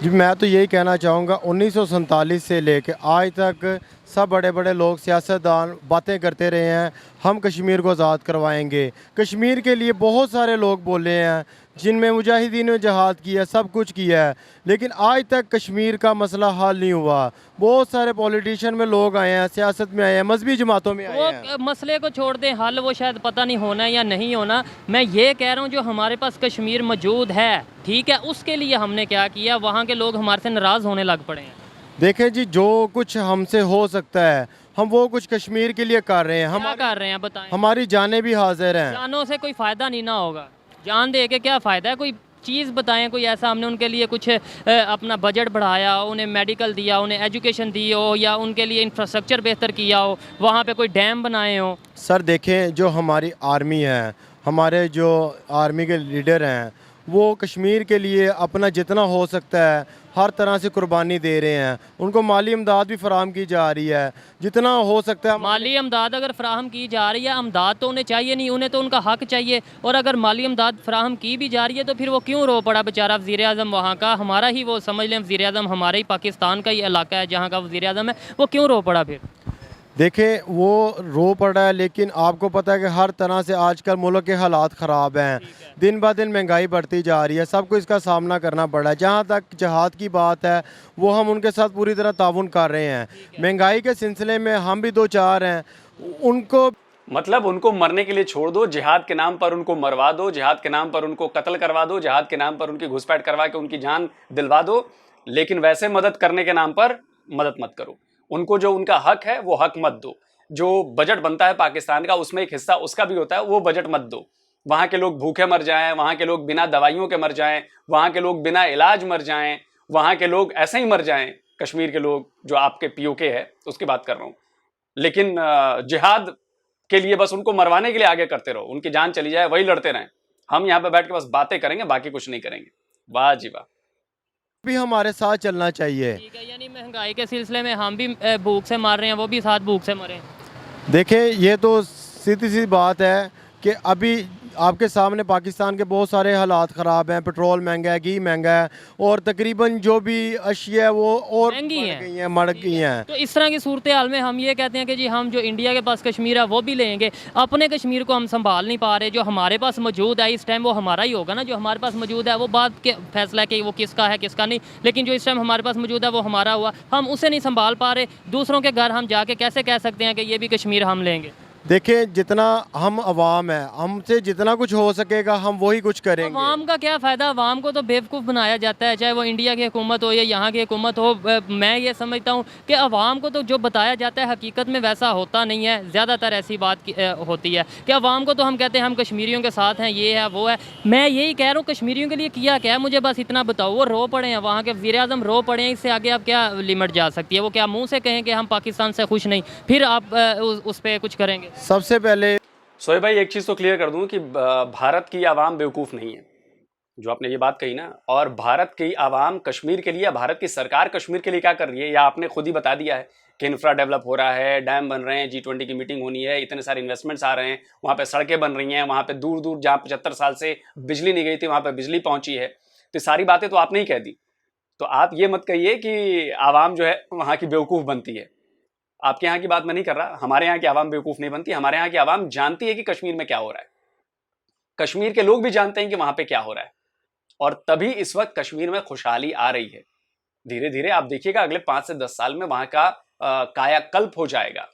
जी मैं तो यही कहना चाहूँगा, 1947 से लेकर आज तक सब बड़े बड़े लोग, सियासतदान बातें करते रहे हैं हम कश्मीर को आज़ाद करवाएंगे। कश्मीर के लिए बहुत सारे लोग बोले हैं, जिनमें मुजाहिदीन ने जहाद किया, सब कुछ किया है, लेकिन आज तक कश्मीर का मसला हल नहीं हुआ। बहुत सारे पॉलिटिशियन में लोग आए हैं, सियासत में आए हैं, मजहबी जमातों में आए हैं। वो मसले को छोड़ दें, हल वो शायद पता नहीं होना या नहीं होना। मैं ये कह रहा हूँ जो हमारे पास कश्मीर मौजूद है, ठीक है, उसके लिए हमने क्या किया? वहाँ के लोग हमारे से नाराज़ होने लग पड़े हैं। देखें जी, जो कुछ हमसे हो सकता है हम वो कुछ कश्मीर के लिए कर रहे हैं। हम कर रहे हैं बताएं। हमारी जानें भी हाजिर हैं। जानों से कोई फ़ायदा नहीं ना होगा, जान दे के क्या फ़ायदा है? कोई चीज़ बताएं, कोई ऐसा हमने उनके लिए कुछ अपना बजट बढ़ाया, उन्हें मेडिकल दिया, उन्हें एजुकेशन दी हो, या उनके लिए इंफ्रास्ट्रक्चर बेहतर किया हो, वहाँ पे कोई डैम बनाए हो। सर देखें, जो हमारी आर्मी है, हमारे जो आर्मी के लीडर हैं, वो कश्मीर के लिए अपना जितना हो सकता है हर तरह से कुर्बानी दे रहे हैं। उनको माली इमदाद भी फराहम की जा रही है जितना हो सकता है। माली इमदाद अगर फ्राहम की जा रही है, इमदाद तो उन्हें चाहिए नहीं, उन्हें तो उनका हक चाहिए। और अगर माली इमदाद फ्राहम की भी जा रही है तो फिर वो क्यों रो पड़ा बेचारा वज़ीर आज़म वहाँ का, हमारा ही वो समझ लें वज़ीर आज़म हमारे ही पाकिस्तान का ही इलाका है जहाँ का वज़ीर आज़म है, वो क्यों रो पड़ा फिर? देखें वो रो पड़ा है, लेकिन आपको पता है कि हर तरह से आजकल मुल्क के हालात ख़राब हैं, दिन ब दिन महंगाई बढ़ती जा रही है, सबको इसका सामना करना पड़ा है। जहाँ तक जहाद की बात है वो हम उनके साथ पूरी तरह ताउन कर रहे हैं। महंगाई के सिलसिले में हम भी दो चार हैं, उनको मतलब उनको मरने के लिए छोड़ दो, जिहाद के नाम पर उनको मरवा दो, जिहाद के नाम पर उनको कत्ल करवा दो, जिहाद के नाम पर उनकी घुसपैठ करवा के उनकी जान दिलवा दो, लेकिन वैसे मदद करने के नाम पर मदद मत करो। उनको जो उनका हक है वो हक मत दो। जो बजट बनता है पाकिस्तान का उसमें एक हिस्सा उसका भी होता है, वो बजट मत दो। वहाँ के लोग भूखे मर जाएं, वहाँ के लोग बिना दवाइयों के मर जाएं, वहाँ के लोग बिना इलाज मर जाएं, वहाँ के लोग ऐसे ही मर जाएं, कश्मीर के लोग जो आपके पीओके है उसकी बात कर रहा हूँ। लेकिन जिहाद के लिए बस उनको मरवाने के लिए आगे करते रहो, उनकी जान चली जाए वही लड़ते रहें। हम यहाँ पे बैठ के बस बातें करेंगे, बाकी कुछ नहीं करेंगे। वाह जी वाह। भी हमारे साथ चलना चाहिए। ठीक है, यानी महंगाई के सिलसिले में हम भी भूख से मर रहे हैं, वो भी साथ भूख से मरे। देखें ये तो सीधी सी बात है कि अभी आपके सामने पाकिस्तान के बहुत सारे हालात ख़राब हैं, पेट्रोल महंगा है, घी महंगा है, और तकरीबन जो भी अशिया है वो और मर गई हैं। तो इस तरह की सूरत हाल में हम ये कहते हैं कि जी हम जो इंडिया के पास कश्मीर है वो भी लेंगे, अपने कश्मीर को हम संभाल नहीं पा रहे। जो हमारे पास मौजूद है इस टाइम वो हमारा ही होगा ना, जो हमारे पास मौजूद है वो बात के फैसला है कि वो किसका है किसका नहीं, लेकिन जो इस टाइम हमारे पास मौजूद है वो हमारा हुआ, हम उसे नहीं संभाल पा रहे। दूसरों के घर हम जाके कैसे कह सकते हैं कि ये भी कश्मीर हम लेंगे? देखें जितना हम अवाम है, हमसे जितना कुछ हो सकेगा हम वही कुछ करेंगे। अवाम का क्या फ़ायदा? अवाम को तो बेवकूफ़ बनाया जाता है, चाहे वो इंडिया की हुकूमत हो या यहाँ की हुकूमत हो। मैं ये समझता हूँ कि अवाम को तो जो बताया जाता है हकीकत में वैसा होता नहीं है। ज़्यादातर ऐसी बात होती है कि अवाम को तो हम कहते हैं हम कश्मीरियों के साथ हैं, ये है वो है। मैं यही कह रहा हूँ कश्मीरियों के लिए किया क्या है, मुझे बस इतना बताओ। वो रो पड़े हैं, वहाँ के वज़ीर आज़म रो पड़े हैं, इससे आगे आप क्या लिमिट जा सकती है? वो क्या मुँह से कहें कि हम पाकिस्तान से खुश नहीं, फिर आप उस पर कुछ करेंगे? सबसे पहले सोहेब भाई एक चीज़ तो क्लियर कर दूं कि भारत की आवाम बेवकूफ़ नहीं है, जो आपने ये बात कही ना। और भारत की आवाम कश्मीर के लिए, भारत की सरकार कश्मीर के लिए क्या कर रही है, या आपने खुद ही बता दिया है कि इंफ्रा डेवलप हो रहा है, डैम बन रहे हैं, G20 की मीटिंग होनी है, इतने सारे इन्वेस्टमेंट्स आ रहे हैं, वहाँ पे सड़कें बन रही हैं, वहाँ पे दूर दूर जहाँ 75 साल से बिजली नहीं गई थी वहाँ पे बिजली पहुँची है। तो सारी बातें तो आपने ही कह दी। तो आप ये मत कहिए कि आवाम जो है वहाँ की बेवकूफ़ बनती है। आपके यहाँ की बात मैं नहीं कर रहा, हमारे यहाँ की आवाम बेवकूफ़ नहीं बनती। हमारे यहाँ की आवाम जानती है कि कश्मीर में क्या हो रहा है, कश्मीर के लोग भी जानते हैं कि वहाँ पे क्या हो रहा है, और तभी इस वक्त कश्मीर में खुशहाली आ रही है। धीरे धीरे आप देखिएगा अगले 5 से 10 साल में वहाँ का कायाकल्प हो जाएगा।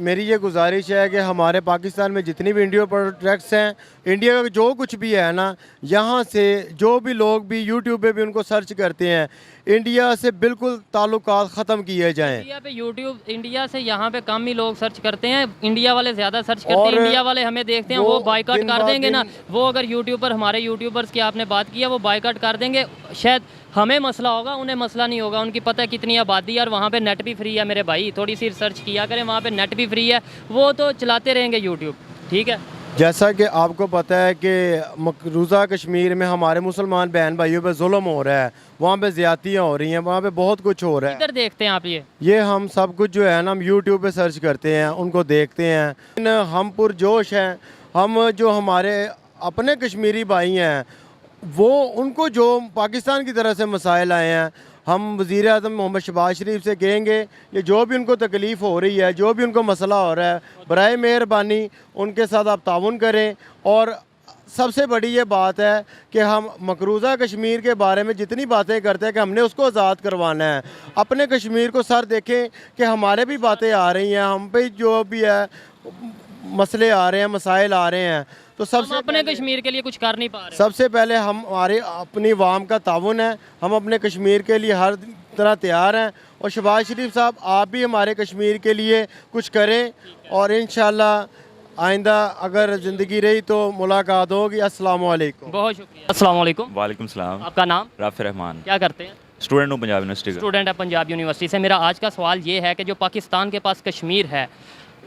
मेरी ये गुजारिश है कि हमारे पाकिस्तान में जितनी भी इंडिया प्रोडक्ट्स हैं, इंडिया का जो कुछ भी है ना, यहाँ से जो भी लोग भी यूट्यूब पे भी उनको सर्च करते हैं, इंडिया से बिल्कुल ताल्लुकात ख़त्म किए जाएं। इंडिया पे यूट्यूब, इंडिया से यहाँ पे कम ही लोग सर्च करते हैं, इंडिया वाले ज़्यादा सर्च करते हैं। इंडिया वाले हमें देखते हैं वो बाइकआउट कर देंगे ना। वो अगर यूट्यूब पर हमारे यूट्यूबर्स की आपने बात की है, वो बाइकआउट कर देंगे। शायद हमें मसला होगा, उन्हें मसला नहीं होगा। उनकी पता है कितनी आबादी है और वहाँ पे नेट भी फ्री है। मेरे भाई थोड़ी सी रिसर्च किया करें, वहाँ पे नेट भी फ्री है, वो तो चलाते रहेंगे यूट्यूब। ठीक है, जैसा कि आपको पता है कि मकरूज़ा कश्मीर में हमारे मुसलमान बहन भाइयों पे जुल्म हो रहा है, वहाँ पे ज़्यादतियाँ हो रही हैं, वहाँ पे बहुत कुछ हो रहा है। इधर देखते हैं आप ये हम सब कुछ जो है ना हम यूट्यूब पे सर्च करते हैं, उनको देखते हैं। हम पुरजोश हैं, हम जो हमारे अपने कश्मीरी भाई हैं वो उनको जो पाकिस्तान की तरफ से मसाइल आए हैं, हम वज़ीर आज़म मोहम्मद शहबाज शरीफ से कहेंगे कि जो भी उनको तकलीफ़ हो रही है, जो भी उनको मसला हो रहा है, बराए मेहरबानी उनके साथ आप ताउन करें। और सबसे बड़ी ये बात है कि हम मकरूज़ा कश्मीर के बारे में जितनी बातें करते हैं कि हमने उसको आज़ाद करवाना है। अपने कश्मीर को सर देखें कि हमारे भी बातें आ रही हैं, हम पे जो भी है मसले आ रहे हैं, मसाइल आ रहे हैं, तो सबसे अपने कश्मीर के लिए कुछ कर नहीं पा रहे। सबसे पहले हमारे अपनी वाम का ताउन है, हम अपने कश्मीर के लिए हर तरह तैयार हैं। और शहबाज शरीफ साहब आप भी हमारे कश्मीर के लिए कुछ करें, और इंशाल्लाह आइंदा अगर ज़िंदगी रही तो मुलाकात होगी। अस्सलाम वालेकुम। बहुत शुक्रिया। अस्सलाम वालेकुम। वालेकुम सलाम। आपका नाम? राफी रहमान। क्या करते हैं? स्टूडेंट हूँ पंजाब यूनिवर्सिटी का। स्टूडेंट है पंजाब यूनिवर्सिटी से। मेरा आज का सवाल ये है कि जो पाकिस्तान के पास कश्मीर है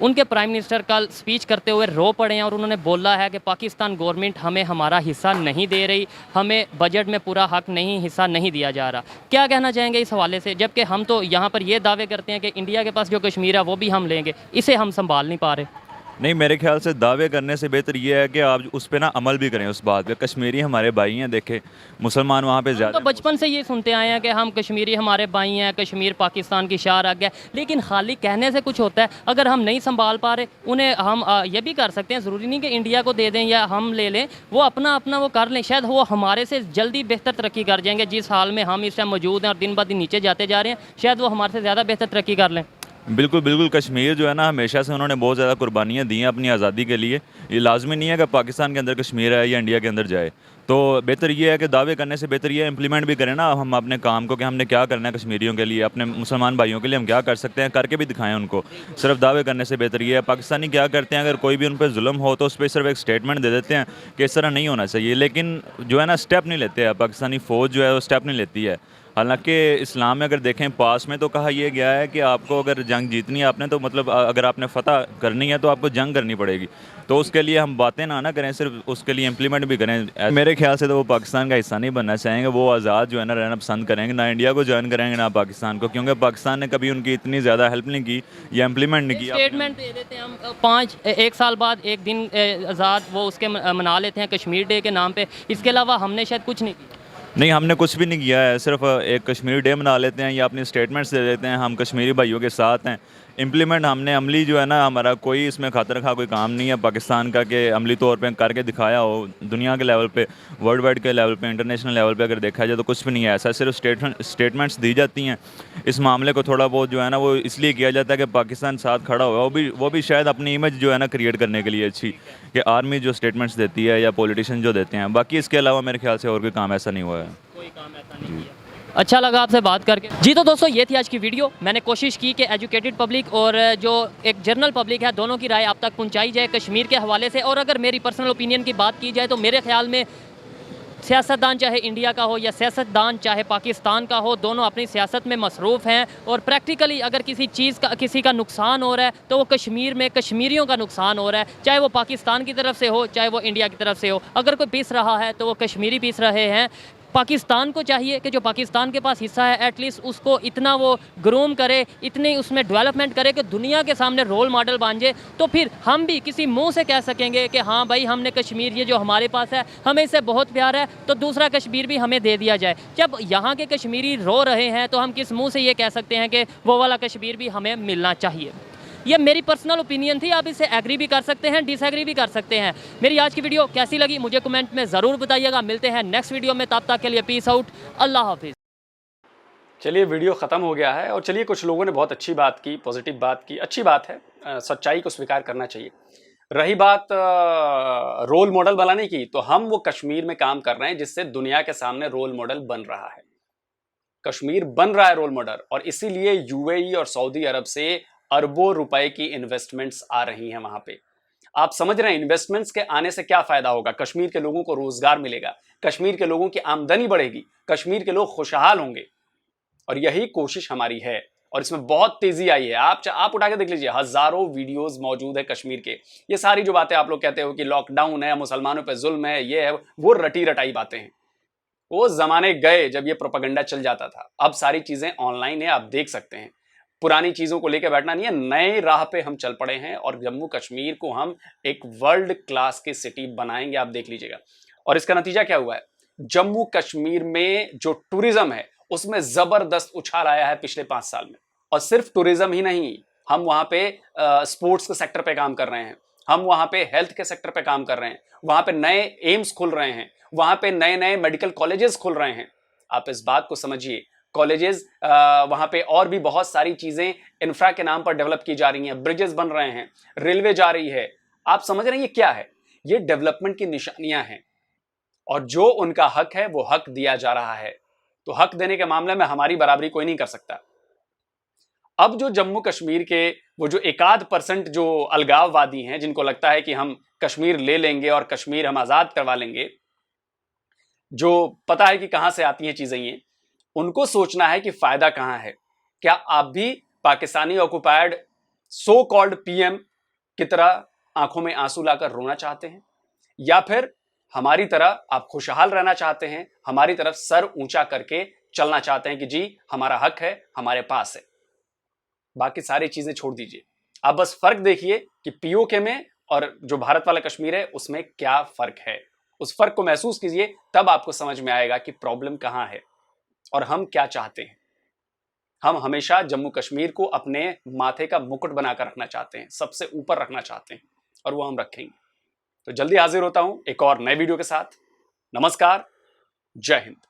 उनके प्राइम मिनिस्टर कल स्पीच करते हुए रो पड़े हैं और उन्होंने बोला है कि पाकिस्तान गवर्नमेंट हमें हमारा हिस्सा नहीं दे रही, हमें बजट में पूरा हक नहीं, हिस्सा नहीं दिया जा रहा। क्या कहना चाहेंगे इस हवाले से, जबकि हम तो यहाँ पर ये दावे करते हैं कि इंडिया के पास जो कश्मीर है वो भी हम लेंगे, इसे हम संभाल नहीं पा रहे। नहीं, मेरे ख्याल से दावे करने से बेहतर ये है कि आप उस पर ना अमल भी करें उस बात पे। कश्मीरी हमारे भाई हैं, देखे मुसलमान वहाँ पे हम ज़्यादा। तो बचपन से ये सुनते आए हैं कि हम कश्मीरी हमारे भाई हैं, कश्मीर पाकिस्तान की शार आ गया, लेकिन खाली कहने से कुछ होता है। अगर हम नहीं संभाल पा रहे उन्हें, हम ये भी कर सकते हैं, ज़रूरी नहीं कि इंडिया को दे दें या हम ले लें, वो अपना अपना वो कर लें, शायद वो हमारे से जल्दी बेहतर तरक्की कर जाएंगे। जिस हाल में हम इस टाइम मौजूद हैं और दिन ब दिन नीचे जाते जा रहे हैं, शायद वो हमारे से ज़्यादा बेहतर तरक्की कर लें। बिल्कुल बिल्कुल, कश्मीर जो है ना, हमेशा से उन्होंने बहुत ज़्यादा कुर्बानियाँ दी हैं अपनी आज़ादी के लिए। ये लाजमी नहीं है कि पाकिस्तान के अंदर कश्मीर है या इंडिया के अंदर जाए। तो बेहतर ये है कि दावे करने से बेहतर ये इम्प्लीमेंट भी करें ना हम अपने काम को, कि हमने क्या करना है कश्मीरियों के लिए, अपने मुसलमान भाइयों के लिए हम क्या कर सकते हैं, करके भी दिखाएं उनको। सिर्फ दावे करने से बेहतर ये है। पाकिस्तानी क्या करते हैं, अगर कोई भी उन पर जुल्म हो तो उस पर सिर्फ एक स्टेटमेंट दे देते हैं कि इस तरह नहीं होना चाहिए, लेकिन जो है ना स्टेप नहीं लेते हैं। पाकिस्तानी फ़ौज जो है वो स्टेप नहीं लेती है। हालांकि इस्लाम में अगर देखें, पास में तो कहा यह गया है कि आपको अगर जंग जीतनी है आपने, तो मतलब अगर आपने फतह करनी है तो आपको जंग करनी पड़ेगी। तो उसके लिए हम बातें ना करें, सिर्फ उसके लिए इम्प्लीमेंट भी करें। मेरे ख्याल से तो वो पाकिस्तान का हिस्सा नहीं बनना चाहेंगे, वो आज़ाद जो है ना रहना पसंद करेंगे, ना इंडिया को ज्वाइन करेंगे ना पाकिस्तान को, क्योंकि पाकिस्तान ने कभी उनकी इतनी ज़्यादा हेल्प नहीं की या इम्प्लीमेंट नहीं किया। स्टेटमेंट दे देते हैं हम, एक साल बाद एक दिन आज़ाद वो उसके मना लेते हैं कश्मीर डे के नाम पे, इसके अलावा हमने शायद कुछ नहीं किया। नहीं, हमने कुछ भी नहीं किया है, सिर्फ एक कश्मीरी डे मना लेते हैं या अपनी स्टेटमेंट्स दे देते हैं, हम कश्मीरी भाइयों के साथ हैं। इम्प्लीमेंट हमने अमली जो है ना, हमारा कोई इसमें खातिर खा कोई काम नहीं है पाकिस्तान का कि अमली तौर पे करके दिखाया हो। दुनिया के लेवल पे, वर्ल्ड वाइड के लेवल पे, इंटरनेशनल लेवल पे अगर देखा जाए तो कुछ भी नहीं है ऐसा, सिर्फ स्टेटमेंट्स दी जाती हैं। इस मामले को थोड़ा बहुत जो है ना वो इसलिए किया जाता है कि पाकिस्तान साथ खड़ा हुआ, वो भी शायद अपनी इमेज जो है ना क्रिएट करने के लिए अच्छी, कि आर्मी जो स्टेटमेंट्स देती है या पॉलिटिशियन जो देते हैं। बाकी इसके अलावा मेरे ख्याल से और कोई काम ऐसा नहीं हुआ है। कोई काम ऐसा नहीं किया। अच्छा लगा आपसे बात करके जी। तो दोस्तों ये थी आज की वीडियो। मैंने कोशिश की कि एजुकेटेड पब्लिक और जो एक जनरल पब्लिक है, दोनों की राय आप तक पहुंचाई जाए कश्मीर के हवाले से। और अगर मेरी पर्सनल ओपिनियन की बात की जाए तो मेरे ख्याल में सियासतदान चाहे इंडिया का हो या सियासतदान चाहे पाकिस्तान का हो, दोनों अपनी सियासत में मसरूफ़ हैं। और प्रैक्टिकली अगर किसी का नुकसान हो रहा है तो वो कश्मीर में कश्मीरियों का नुकसान हो रहा है, चाहे वो पाकिस्तान की तरफ से हो चाहे वो इंडिया की तरफ से हो। अगर कोई पीस रहा है तो वो कश्मीरी पीस रहे हैं। पाकिस्तान को चाहिए कि जो पाकिस्तान के पास हिस्सा है एटलीस्ट उसको इतना वो ग्रूम करे, इतनी उसमें डेवलपमेंट करे कि दुनिया के सामने रोल मॉडल बन जाए। तो फिर हम भी किसी मुंह से कह सकेंगे कि हाँ भाई हमने कश्मीर, ये जो हमारे पास है हमें इससे बहुत प्यार है, तो दूसरा कश्मीर भी हमें दे दिया जाए। जब यहाँ के कश्मीरी रो रहे हैं तो हम किस मुँह से ये कह सकते हैं कि वो वाला कश्मीर भी हमें मिलना चाहिए। ये मेरी पर्सनल ओपिनियन थी, आप इसे एग्री भी कर सकते हैं, डिसएग्री भी कर सकते हैं। मेरी आज की वीडियो कैसी लगी मुझे कमेंट में ज़रूर बताइएगा। मिलते हैं नेक्स्ट वीडियो में, तब तक के लिए पीस आउट, अल्लाह हाफिज़। चलिए वीडियो ख़त्म हो गया है और चलिए कुछ लोगों ने बहुत अच्छी बात की, पॉजिटिव बात की, अच्छी बात है, सच्चाई को स्वीकार करना चाहिए। रही बात रोल मॉडल बनाने की, तो हम वो कश्मीर में काम कर रहे हैं जिससे दुनिया के सामने रोल मॉडल बन रहा है। कश्मीर बन रहा है रोल मॉडल, और इसीलिए यूएई और सऊदी अरब से अरबों रुपए की इन्वेस्टमेंट्स आ रही हैं वहां पे। आप समझ रहे हैं इन्वेस्टमेंट्स के आने से क्या फायदा होगा? कश्मीर के लोगों को रोजगार मिलेगा, कश्मीर के लोगों की आमदनी बढ़ेगी, कश्मीर के लोग खुशहाल होंगे, और यही कोशिश हमारी है। और इसमें बहुत तेजी आई है। आप उठा के देख लीजिए, हजारों वीडियोस मौजूद है कश्मीर के। ये सारी जो बातें आप लोग कहते हो कि लॉकडाउन है, मुसलमानों पे जुल्म है, ये है वो, रटी रटाई बातें हैं। वो जमाने गए जब ये प्रोपेगेंडा चल जाता था। अब सारी चीजें ऑनलाइन है, आप देख सकते हैं। पुरानी चीजों को लेकर बैठना नहीं है, नए राह पे हम चल पड़े हैं और जम्मू कश्मीर को हम एक वर्ल्ड क्लास की सिटी बनाएंगे, आप देख लीजिएगा। और इसका नतीजा क्या हुआ है? जम्मू कश्मीर में जो टूरिज्म है उसमें जबरदस्त उछाल आया है पिछले 5 साल में। और सिर्फ टूरिज्म ही नहीं, हम वहां पे स्पोर्ट्स के सेक्टर पे काम कर रहे हैं, हम वहां पे हेल्थ के सेक्टर पे काम कर रहे हैं, वहां पे नए एम्स खुल रहे हैं, वहां पे नए नए मेडिकल कॉलेजेस खुल रहे हैं। आप इस बात को समझिए, कॉलेजेस वहां पे और भी बहुत सारी चीजें इंफ्रा के नाम पर डेवलप की जा रही हैं, ब्रिजेस बन रहे हैं, रेलवे जा रही है। आप समझ रहे हैं ये क्या है? ये डेवलपमेंट की निशानियां हैं, और जो उनका हक है वो हक दिया जा रहा है। तो हक देने के मामले में हमारी बराबरी कोई नहीं कर सकता। अब जो जम्मू कश्मीर के वो जो 1% जो अलगाववादी हैं, जिनको लगता है कि हम कश्मीर ले लेंगे और कश्मीर हम आजाद करवा लेंगे, जो पता है कि कहां से आती हैं चीजें ये, उनको सोचना है कि फायदा कहां है। क्या आप भी Pakistani occupied so called PM की तरह आंखों में आंसू लाकर रोना चाहते हैं, या फिर हमारी तरह आप खुशहाल रहना चाहते हैं, हमारी तरफ सर ऊंचा करके चलना चाहते हैं कि जी हमारा हक है, हमारे पास है। बाकी सारी चीजें छोड़ दीजिए, आप बस फर्क देखिए कि पीओके में और जो भारत वाला कश्मीर है उसमें क्या फर्क है। उस फर्क को महसूस कीजिए, तब आपको समझ में आएगा कि प्रॉब्लम कहां है और हम क्या चाहते हैं। हम हमेशा जम्मू कश्मीर को अपने माथे का मुकुट बनाकर रखना चाहते हैं, सबसे ऊपर रखना चाहते हैं, और वो हम रखेंगे। तो जल्दी हाजिर होता हूं एक और नए वीडियो के साथ। नमस्कार, जय हिंद।